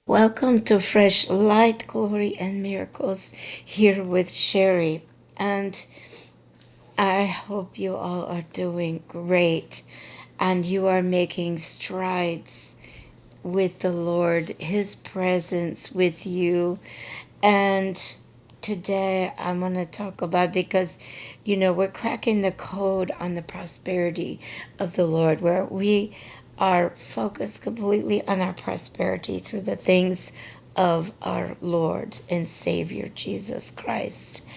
Welcome to Fresh Light, Glory, and Miracles here with Sherry. And I hope you all are doing great and you are making strides with the Lord, His presence with you. And today I'm going to talk about because, we're cracking the code on the prosperity of the Lord, where we are focused completely on our prosperity through the things of our Lord and Savior Jesus Christ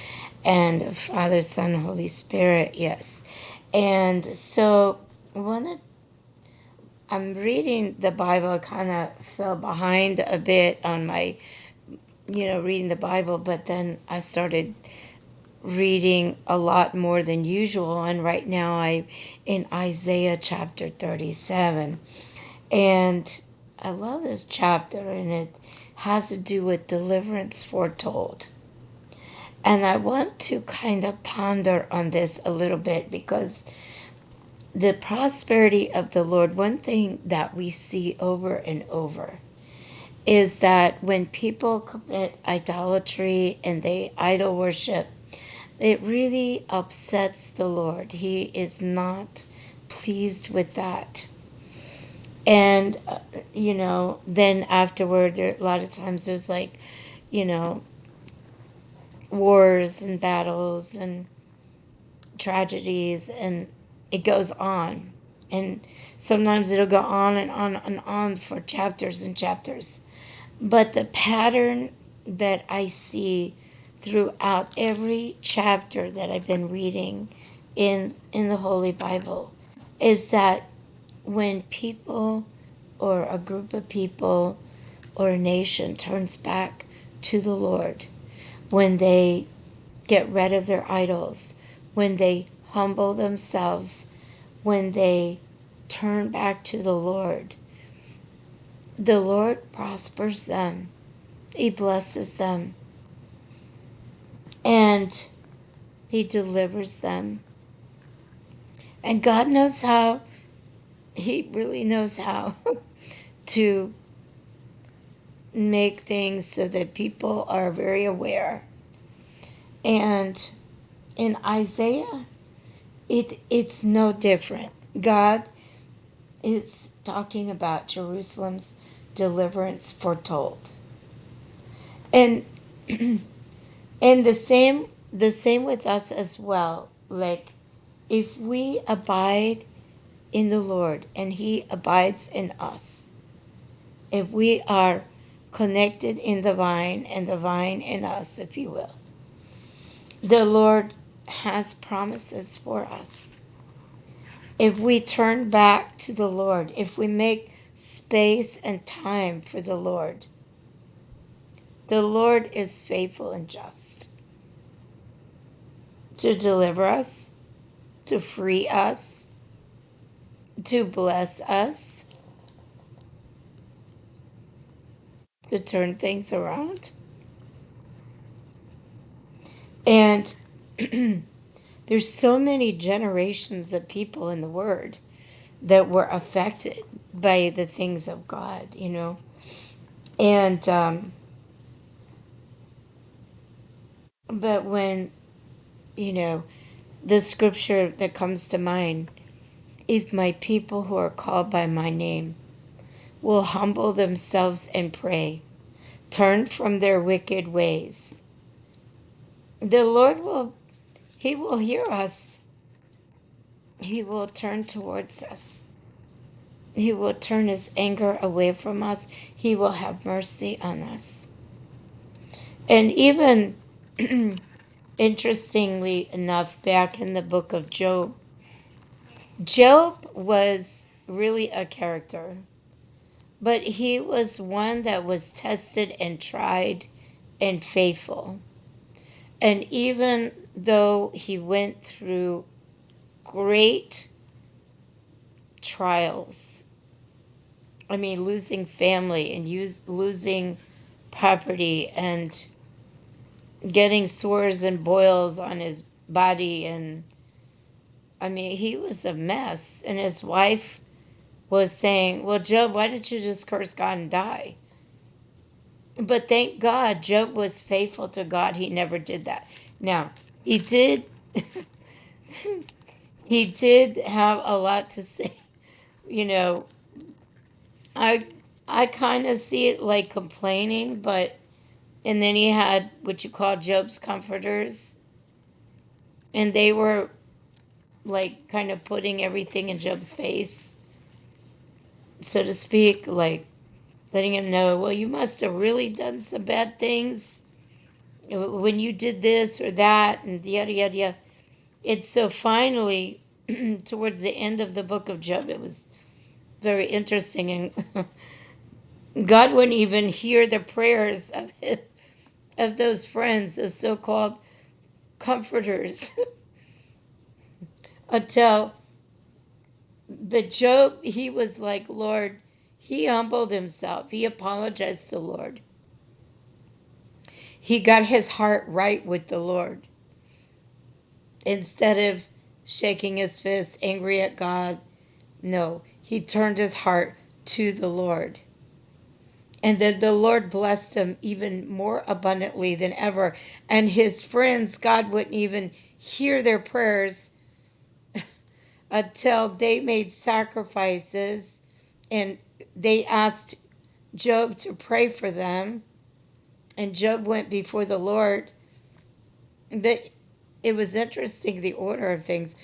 and Father, Son, Holy Spirit. Yes. And so, one I'm reading the Bible. I kind of fell behind a bit on my, reading the Bible, but then I started reading a lot more than usual. And right now I'm in Isaiah chapter 37. And I love this chapter, and it has to do with deliverance foretold. And I want to kind of ponder on this a little bit because the prosperity of the Lord, one thing that we see over and over is that when people commit idolatry and they idol worship, it really upsets the Lord. He is not pleased with that. And, then afterward, a lot of times there's like, you know, wars and battles and tragedies, and it goes on. And sometimes it'll go on and on and on for chapters and chapters. But the pattern that I see throughout every chapter that I've been reading in the Holy Bible is that when people or a group of people or a nation turns back to the Lord, when they get rid of their idols, when they humble themselves, when they turn back to the Lord prospers them. He blesses them and He delivers them. And God knows how, He really knows how to make things so that people are very aware. And in Isaiah, it's no different. God is talking about Jerusalem's deliverance foretold. And and the same with us as well. Like if we abide in the Lord and He abides in us, if we are connected in the vine and the vine in us, if you will, the Lord has promises for us. If we turn back to the Lord, if we make space and time for the Lord is faithful and just to deliver us, to free us, to bless us, to turn things around. And there's so many generations of people in the Word that were affected by the things of God. And, but when, you know, the scripture that comes to mind, if my people who are called by my name will humble themselves and pray, turn from their wicked ways, the Lord He will hear us. He will turn towards us. He will turn His anger away from us. He will have mercy on us. And even interestingly enough, back in the book of Job, Job was really a character, but he was one that was tested and tried and faithful. And even though he went through great trials, I mean, losing family and losing property and getting sores and boils on his body, and I mean, he was a mess. And his wife was saying, "Well, Job, why don't you just curse God and die?" But thank God, Job was faithful to God. He never did that. Now, he did he did have a lot to say. You know, I I kind of see it like complaining, but and then he had what you call Job's comforters, and they were like kind of putting everything in Job's face, so to speak, like letting him know, well, you must have really done some bad things when you did this or that, and yada yada yada. It's so finally, towards the end of the book of Job, it was very interesting, and God wouldn't even hear the prayers of those friends, those so-called comforters, until but Job, he was like, Lord, he humbled himself. He apologized to the Lord. He got his heart right with the Lord instead of shaking his fist, angry at God. No, he turned his heart to the Lord. And then the Lord blessed him even more abundantly than ever. And his friends, God wouldn't even hear their prayers until they made sacrifices and they asked Job to pray for them. And Job went before the Lord. But it was interesting, the order of things.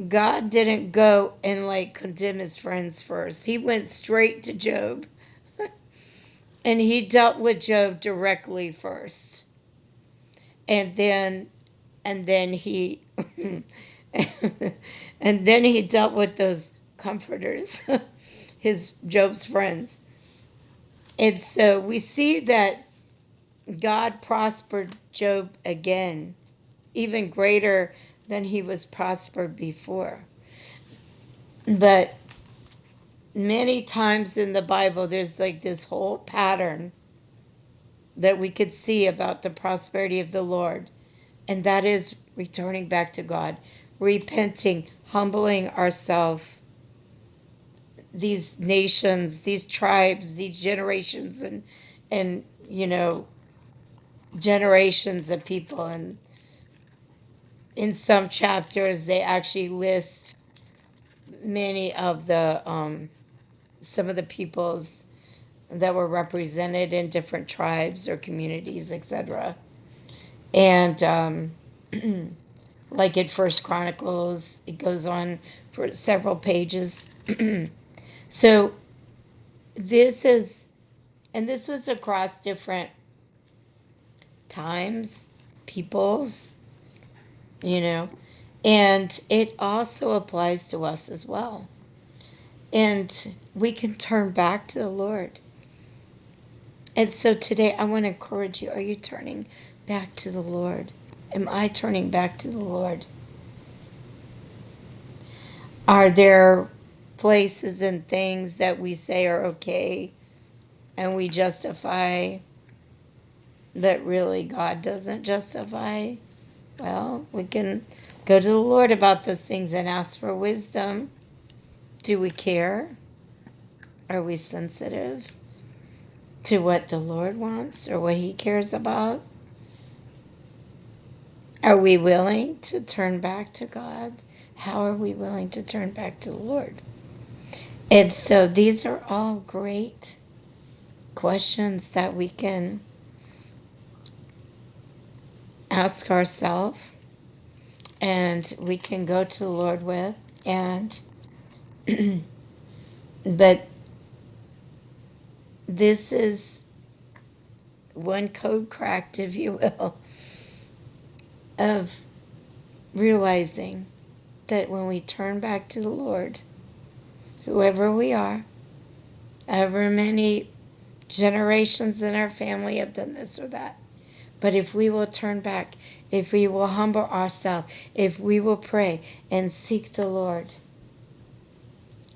God didn't go and like condemn his friends first. He went straight to Job and he dealt with Job directly first. And then he and then he dealt with those comforters, his Job's friends. And so we see that God prospered Job again, even greater than he was prospered before. But many times in the Bible, there's like this whole pattern that we could see about the prosperity of the Lord, and that is returning back to God, repenting, humbling ourselves. These nations, these tribes, these generations, and generations of people, and in some chapters they actually list many of the some of the peoples that were represented in different tribes or communities, etc. And like in First Chronicles, it goes on for several pages. So this is, and this was across different times, peoples, you know, and it also applies to us as well. And we can turn back to the Lord. And so today I want to encourage you, are you turning back to the Lord? Am I turning back to the Lord? Are there places and things that we say are okay and we justify that really God doesn't justify? Well, we can go to the Lord about those things and ask for wisdom. Do we care? Are we sensitive to what the Lord wants or what He cares about? Are we willing to turn back to God? How are we willing to turn back to the Lord? And so these are all great questions that we can ask ourselves and we can go to the Lord with. And but this is one code cracked, if you will, of realizing that when we turn back to the Lord, whoever we are, however many generations in our family have done this or that, but if we will turn back, if we will humble ourselves, if we will pray and seek the Lord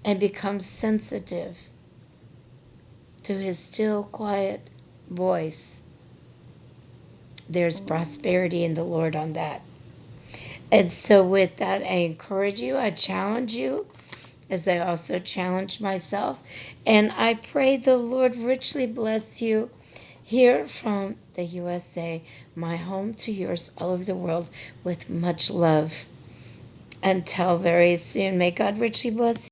and become sensitive to His still, quiet voice, there's prosperity in the Lord on that. And so, with that, I encourage you, I challenge you, as I also challenge myself. And I pray the Lord richly bless you here from the USA, my home to yours all over the world, with much love. Until very soon, may God richly bless you.